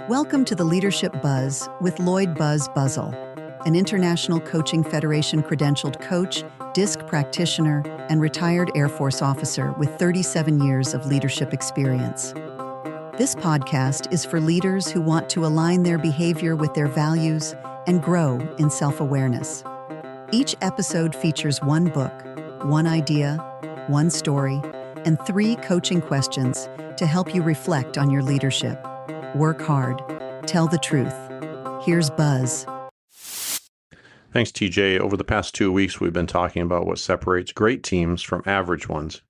Welcome to the Leadership Buzz with Lloyd Buzz Buzzle, an International Coaching Federation credentialed coach, DISC practitioner, and retired Air Force officer with 37 years of leadership experience. This podcast is for leaders who want to align their behavior with their values and grow in self-awareness. Each episode features one book, one idea, one story, and 3 coaching questions to help you reflect on your leadership. Work hard. Tell the truth. Here's Buzz. Thanks, TJ. Over the past 2 weeks, we've been talking about what separates great teams from average ones.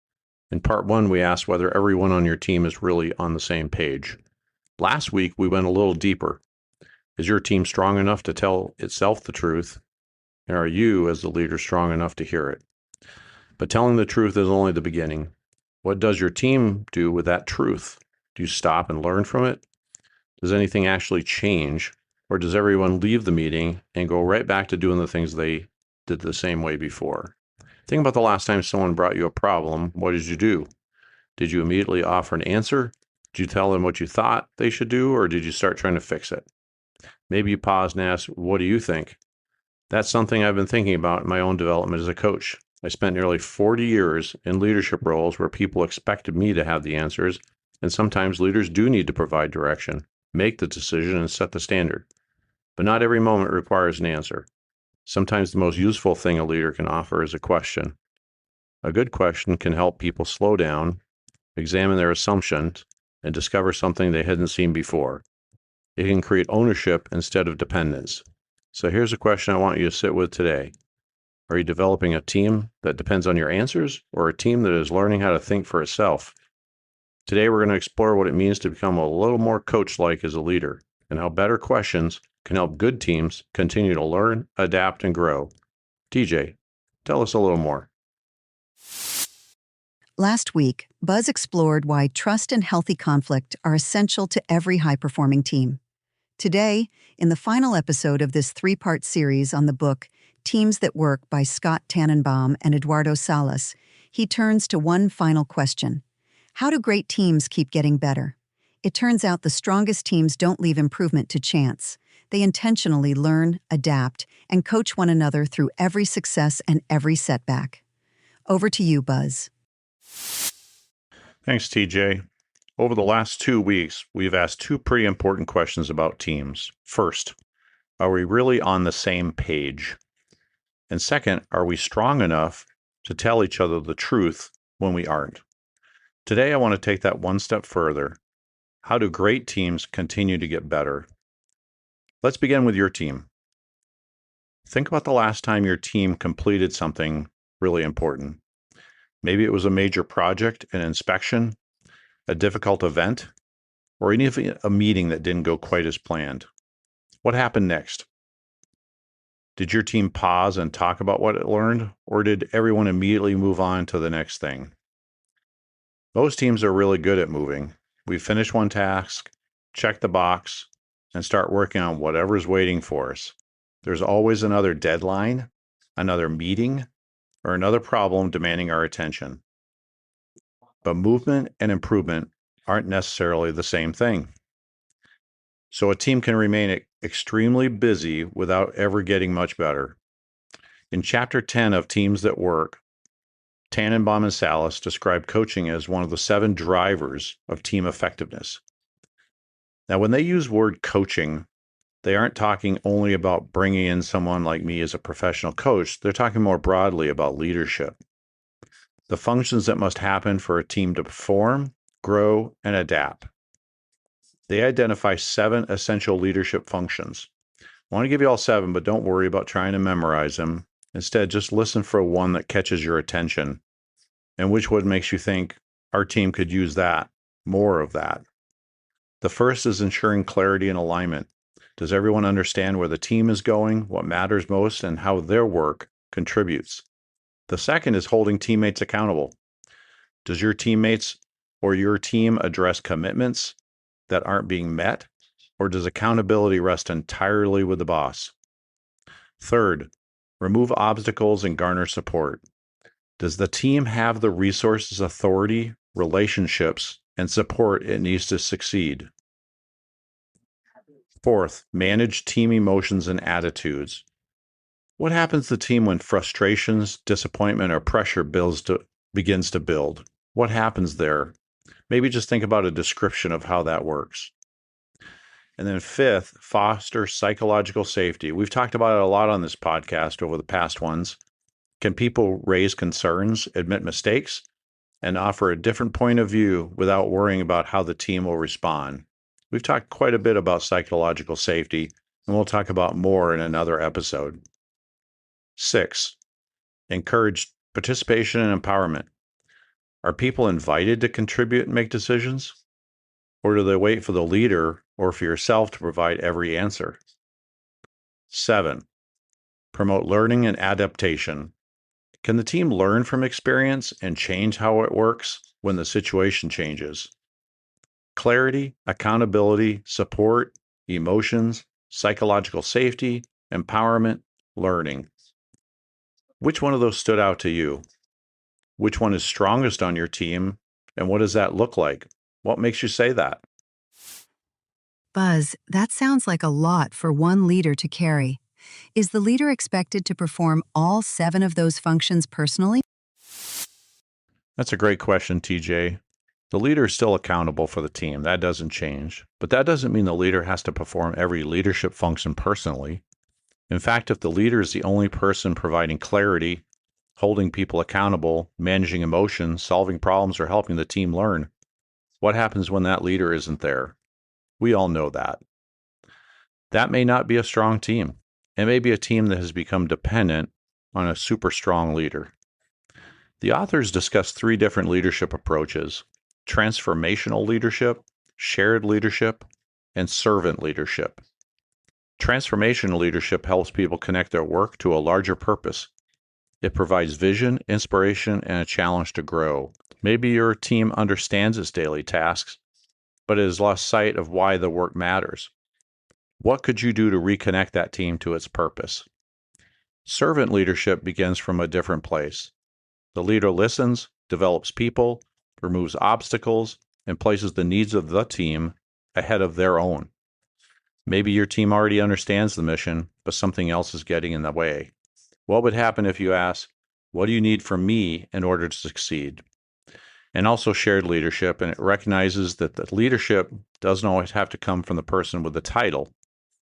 In part 1, we asked whether everyone on your team is really on the same page. Last week, we went a little deeper. Is your team strong enough to tell itself the truth? And are you, as the leader, strong enough to hear it? But telling the truth is only the beginning. What does your team do with that truth? Do you stop and learn from it? Does anything actually change, or does everyone leave the meeting and go right back to doing the things they did the same way before? Think about the last time someone brought you a problem. What did you do? Did you immediately offer an answer? Did you tell them what you thought they should do, or did you start trying to fix it? Maybe you paused and asked, what do you think? That's something I've been thinking about in my own development as a coach. I spent nearly 40 years in leadership roles where people expected me to have the answers, and sometimes leaders do need to provide direction, make the decision, and set the standard. But not every moment requires an answer. Sometimes the most useful thing a leader can offer is a question. A good question can help people slow down, examine their assumptions, and discover something they hadn't seen before. It can create ownership instead of dependence. So here's a question I want you to sit with today. Are you developing a team that depends on your answers, or a team that is learning how to think for itself? Today, we're going to explore what it means to become a little more coach-like as a leader, and how better questions can help good teams continue to learn, adapt, and grow. TJ, tell us a little more. Last week, Buzz explored why trust and healthy conflict are essential to every high-performing team. Today, in the final episode of this 3-part series on the book Teams That Work by Scott Tannenbaum and Eduardo Salas, he turns to one final question. How do great teams keep getting better? It turns out the strongest teams don't leave improvement to chance. They intentionally learn, adapt, and coach one another through every success and every setback. Over to you, Buzz. Thanks, TJ. Over the last 2 weeks, we've asked 2 pretty important questions about teams. First, are we really on the same page? And second, are we strong enough to tell each other the truth when we aren't? Today, I want to take that one step further. How do great teams continue to get better? Let's begin with your team. Think about the last time your team completed something really important. Maybe it was a major project, an inspection, a difficult event, or even a meeting that didn't go quite as planned. What happened next? Did your team pause and talk about what it learned, or did everyone immediately move on to the next thing? Most teams are really good at moving. We finish one task, check the box, and start working on whatever's waiting for us. There's always another deadline, another meeting, or another problem demanding our attention. But movement and improvement aren't necessarily the same thing. So a team can remain extremely busy without ever getting much better. In Chapter 10 of Teams That Work, Tannenbaum and Salas describe coaching as one of the 7 drivers of team effectiveness. Now, when they use word coaching, they aren't talking only about bringing in someone like me as a professional coach. They're talking more broadly about leadership. The functions that must happen for a team to perform, grow, and adapt. They identify 7 essential leadership functions. I want to give you all 7, but don't worry about trying to memorize them. Instead, just listen for one that catches your attention, and which one makes you think our team could use that, more of that. The first is ensuring clarity and alignment. Does everyone understand where the team is going, what matters most, and how their work contributes? The second is holding teammates accountable. Does your teammates or your team address commitments that aren't being met, or does accountability rest entirely with the boss? Third, remove obstacles and garner support. Does the team have the resources, authority, relationships, and support it needs to succeed? Fourth, manage team emotions and attitudes. What happens to the team when frustrations, disappointment, or pressure begins to build? What happens there? Maybe just think about a description of how that works. And then fifth, foster psychological safety. We've talked about it a lot on this podcast over the past ones. Can people raise concerns, admit mistakes, and offer a different point of view without worrying about how the team will respond? We've talked quite a bit about psychological safety, and we'll talk about more in another episode. 6, encourage participation and empowerment. Are people invited to contribute and make decisions? Or do they wait for the leader or for yourself to provide every answer? 7, promote learning and adaptation. Can the team learn from experience and change how it works when the situation changes? Clarity, accountability, support, emotions, psychological safety, empowerment, learning. Which one of those stood out to you? Which one is strongest on your team? And what does that look like? What makes you say that? Buzz, that sounds like a lot for one leader to carry. Is the leader expected to perform all 7 of those functions personally? That's a great question, TJ. The leader is still accountable for the team. That doesn't change. But that doesn't mean the leader has to perform every leadership function personally. In fact, if the leader is the only person providing clarity, holding people accountable, managing emotions, solving problems, or helping the team learn, what happens when that leader isn't there? We all know that. That may not be a strong team. It may be a team that has become dependent on a super strong leader. The authors discuss 3 different leadership approaches: transformational leadership, shared leadership, and servant leadership. Transformational leadership helps people connect their work to a larger purpose. It provides vision, inspiration, and a challenge to grow. Maybe your team understands its daily tasks, but it has lost sight of why the work matters. What could you do to reconnect that team to its purpose? Servant leadership begins from a different place. The leader listens, develops people, removes obstacles, and places the needs of the team ahead of their own. Maybe your team already understands the mission, but something else is getting in the way. What would happen if you ask, what do you need from me in order to succeed? And also shared leadership, and it recognizes that the leadership doesn't always have to come from the person with the title.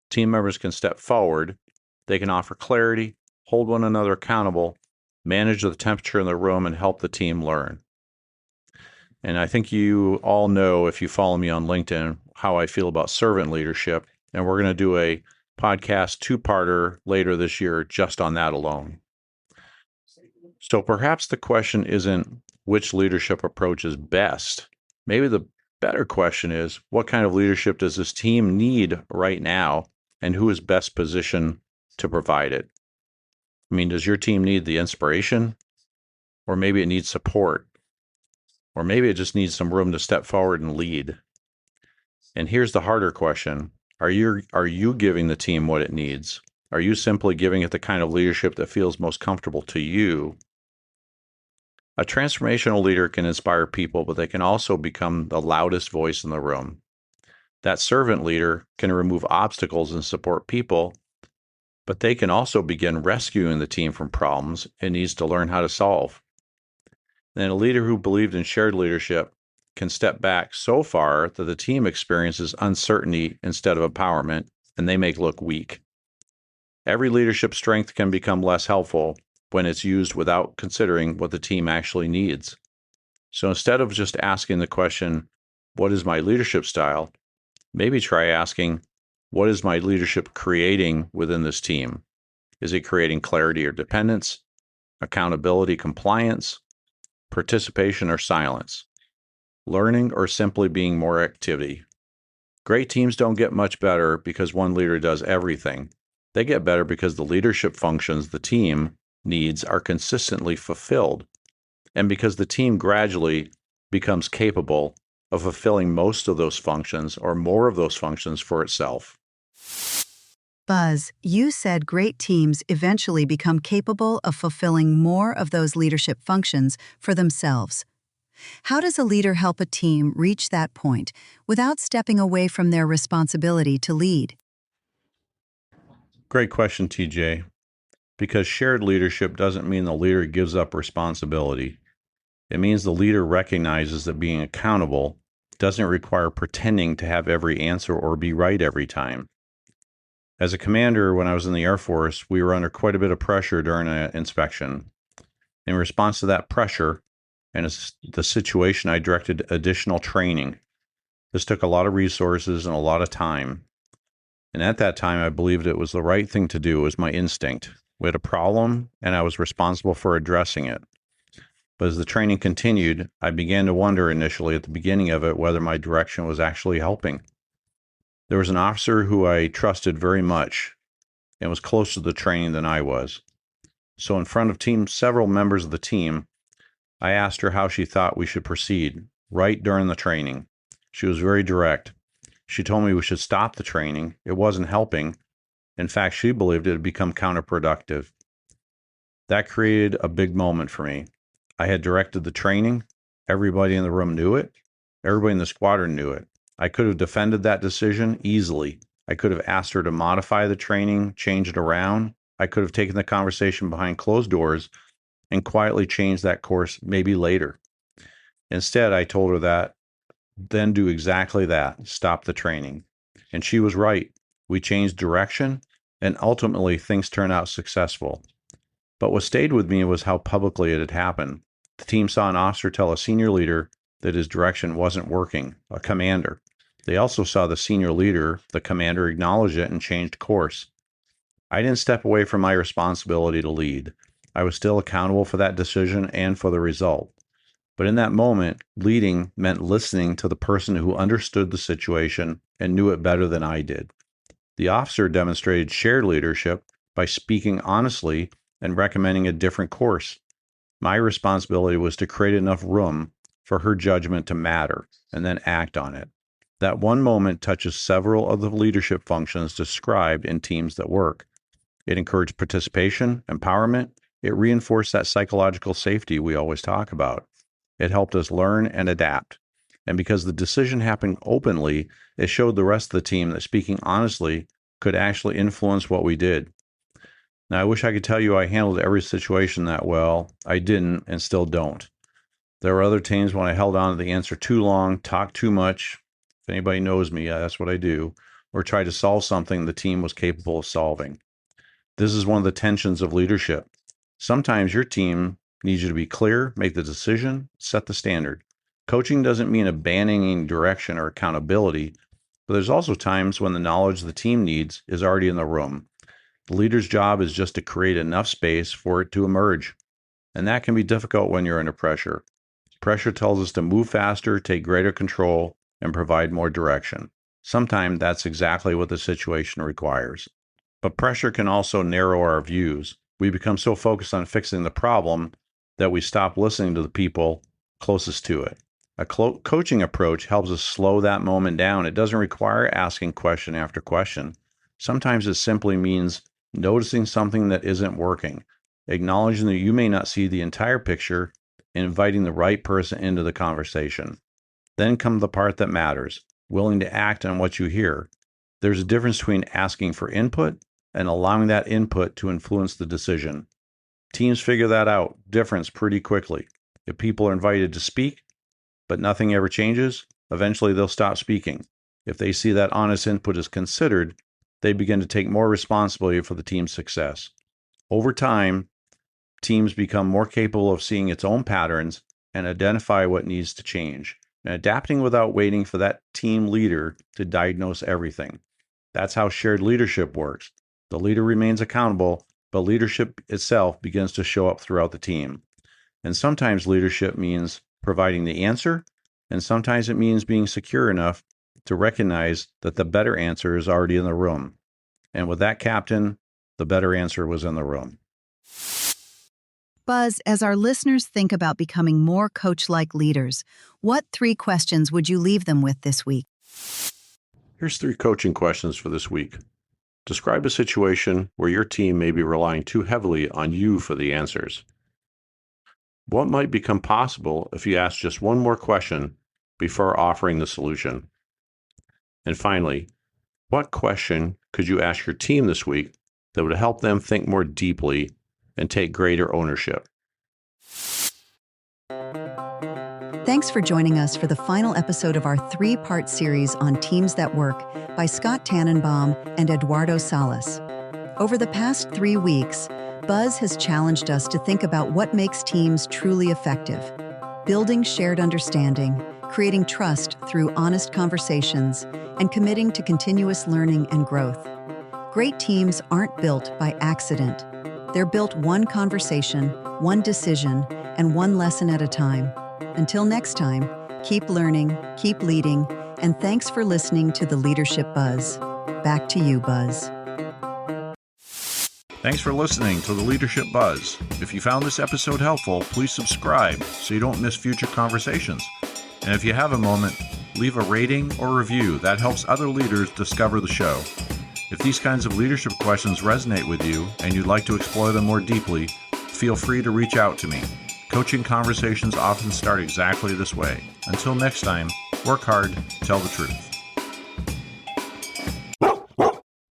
Team members can step forward, they can offer clarity, hold one another accountable, manage the temperature in the room, and help the team learn. And I think you all know, if you follow me on LinkedIn, how I feel about servant leadership. And we're going to do a podcast 2-parter later this year just on that alone. So perhaps the question isn't which leadership approach is best. Maybe the better question is, what kind of leadership does this team need right now, and who is best positioned to provide it? I mean, does your team need the inspiration? Or maybe it needs support? Or maybe it just needs some room to step forward and lead? And here's the harder question. Are you giving the team what it needs? Are you simply giving it the kind of leadership that feels most comfortable to you? A transformational leader can inspire people, but they can also become the loudest voice in the room. That servant leader can remove obstacles and support people, but they can also begin rescuing the team from problems it needs to learn how to solve. And a leader who believed in shared leadership can step back so far that the team experiences uncertainty instead of empowerment, and they may look weak. Every leadership strength can become less helpful when it's used without considering what the team actually needs. So instead of just asking the question, what is my leadership style? Maybe try asking, what is my leadership creating within this team? Is it creating clarity or dependence, accountability, compliance, participation or silence, learning or simply being more activity? Great teams don't get much better because one leader does everything. They get better because the leadership functions the team needs are consistently fulfilled, and because the team gradually becomes capable of fulfilling most of those functions or more of those functions for itself. Buzz, you said great teams eventually become capable of fulfilling more of those leadership functions for themselves. How does a leader help a team reach that point without stepping away from their responsibility to lead? Great question, TJ. Because shared leadership doesn't mean the leader gives up responsibility. It means the leader recognizes that being accountable doesn't require pretending to have every answer or be right every time. As a commander, when I was in the Air Force, we were under quite a bit of pressure during an inspection. In response to that pressure and the situation, I directed additional training. This took a lot of resources and a lot of time. And at that time, I believed it was the right thing to do. It was my instinct. We had a problem, and I was responsible for addressing it. But as the training continued, I began to wonder initially at the beginning of it whether my direction was actually helping. There was an officer who I trusted very much and was closer to the training than I was. So in front of several members of the team, I asked her how she thought we should proceed right during the training. She was very direct. She told me we should stop the training. It wasn't helping. In fact, she believed it had become counterproductive. That created a big moment for me. I had directed the training. Everybody in the room knew it. Everybody in the squadron knew it. I could have defended that decision easily. I could have asked her to modify the training, change it around. I could have taken the conversation behind closed doors and quietly changed that course maybe later. Instead, I told her that, then do exactly that, stop the training. And she was right. We changed direction, and ultimately things turned out successful. But what stayed with me was how publicly it had happened. The team saw an officer tell a senior leader that his direction wasn't working, a commander. They also saw the senior leader, the commander, acknowledge it and changed course. I didn't step away from my responsibility to lead. I was still accountable for that decision and for the result. But in that moment, leading meant listening to the person who understood the situation and knew it better than I did. The officer demonstrated shared leadership by speaking honestly and recommending a different course. My responsibility was to create enough room for her judgment to matter and then act on it. That one moment touches several of the leadership functions described in teams that work. It encouraged participation, empowerment. It reinforced that psychological safety we always talk about. It helped us learn and adapt. And because the decision happened openly, it showed the rest of the team that speaking honestly could actually influence what we did. Now, I wish I could tell you I handled every situation that well. I didn't and still don't. There were other times when I held on to the answer too long, talked too much. If anybody knows me, that's what I do. Or tried to solve something the team was capable of solving. This is one of the tensions of leadership. Sometimes your team needs you to be clear, make the decision, set the standard. Coaching doesn't mean abandoning direction or accountability, but there's also times when the knowledge the team needs is already in the room. The leader's job is just to create enough space for it to emerge. And that can be difficult when you're under pressure. Pressure tells us to move faster, take greater control, and provide more direction. Sometimes that's exactly what the situation requires. But pressure can also narrow our views. We become so focused on fixing the problem that we stop listening to the people closest to it. A coaching approach helps us slow that moment down. It doesn't require asking question after question. Sometimes it simply means noticing something that isn't working, acknowledging that you may not see the entire picture, and inviting the right person into the conversation. Then comes the part that matters, willing to act on what you hear. There's a difference between asking for input and allowing that input to influence the decision. Teams figure that out, difference pretty quickly. If people are invited to speak, but nothing ever changes, eventually they'll stop speaking. If they see that honest input is considered, they begin to take more responsibility for the team's success. Over time, teams become more capable of seeing its own patterns and identify what needs to change, and adapting without waiting for that team leader to diagnose everything. That's how shared leadership works. The leader remains accountable, but leadership itself begins to show up throughout the team. And sometimes leadership means providing the answer, and sometimes it means being secure enough to recognize that the better answer is already in the room. And with that captain, the better answer was in the room. Buzz, as our listeners think about becoming more coach-like leaders, what 3 questions would you leave them with this week? Here's 3 coaching questions for this week. Describe a situation where your team may be relying too heavily on you for the answers. What might become possible if you ask just one more question before offering the solution? And finally, what question could you ask your team this week that would help them think more deeply and take greater ownership. Thanks for joining us for the final episode of our 3-part series on Teams That Work by Scott Tannenbaum and Eduardo Salas. Over the past 3 weeks, Buzz has challenged us to think about what makes teams truly effective: building shared understanding, creating trust through honest conversations, and committing to continuous learning and growth. Great teams aren't built by accident. They're built one conversation, one decision, and one lesson at a time. Until next time, keep learning, keep leading, and thanks for listening to the Leadership Buzz. Back to you, Buzz. Thanks for listening to the Leadership Buzz. If you found this episode helpful, please subscribe so you don't miss future conversations. And if you have a moment, leave a rating or review. That helps other leaders discover the show. If these kinds of leadership questions resonate with you and you'd like to explore them more deeply, feel free to reach out to me. Coaching conversations often start exactly this way. Until next time, work hard, tell the truth.